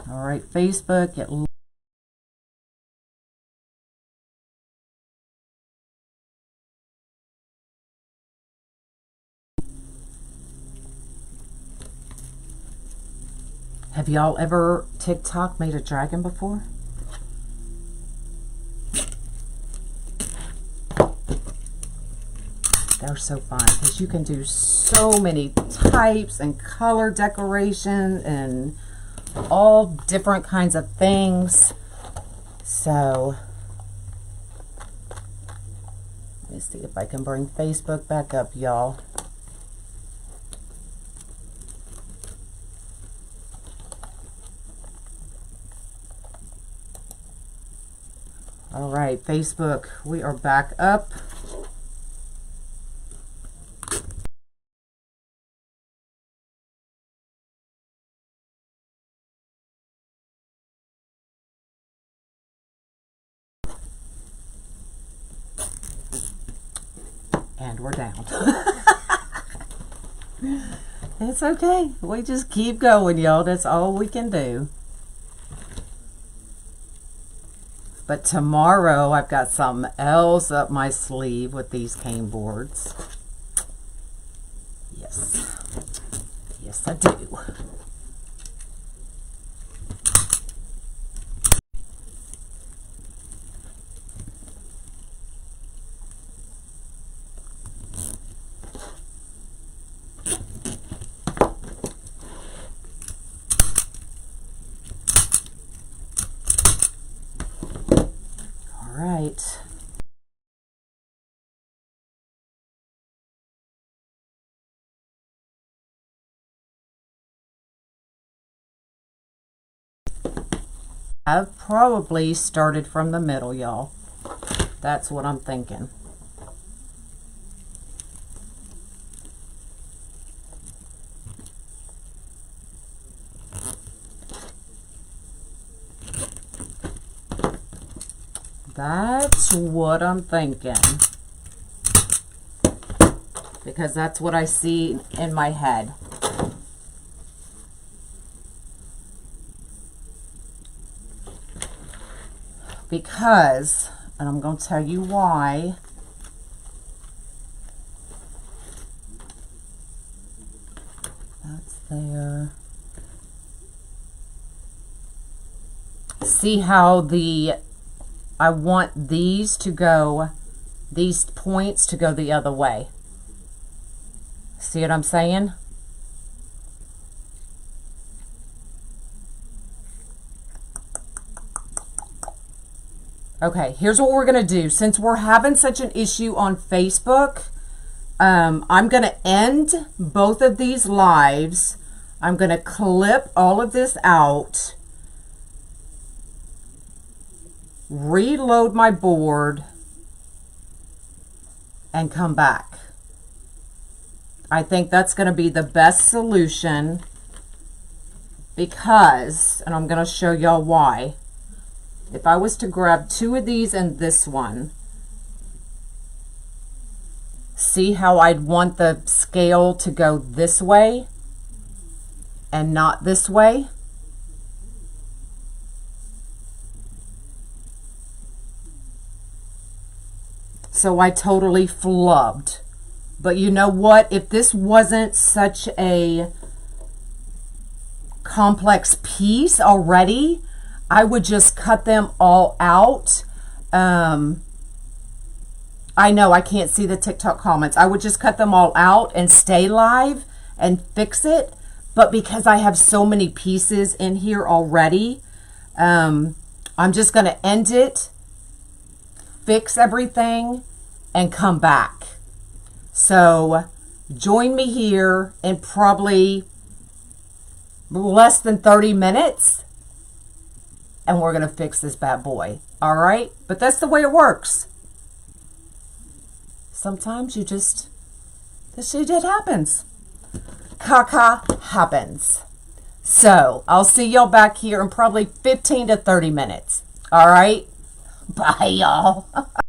All right, Facebook. Have y'all ever TikTok made a dragon before? They're so fun because you can do so many types and color decoration and all different kinds of things. So let me see if I can bring Facebook back up, y'all. All right, Facebook, we are back up. And we're down. It's okay. We just keep going, y'all. That's all we can do. But tomorrow I've got something else up my sleeve with these cane boards. Yes. Yes, I do. Right. I've probably started from the middle, y'all. That's what I'm thinking. That's what I'm thinking. Because that's what I see in my head. Because, and I'm going to tell you why. That's there. See how I want these to go, these points to go the other way. See what I'm saying? Okay, here's what we're going to do. Since we're having such an issue on Facebook, I'm going to end both of these lives. I'm going to clip all of this out, reload my board, and come back. I think that's going to be the best solution because, and I'm going to show y'all why. If I was to grab two of these and this one, see how I'd want the scale to go this way and not this way? So I totally flubbed. But you know what? If this wasn't such a complex piece already, I would just cut them all out. I know I can't see the TikTok comments. I would just cut them all out and stay live and fix it. But because I have so many pieces in here already, I'm just going to end it, fix everything, and come back. So join me here in probably less than 30 minutes. And we're going to fix this bad boy. All right? But that's the way it works. Sometimes you just, this shit happens. Caca happens. So I'll see y'all back here in probably 15 to 30 minutes. All right? Bye, y'all.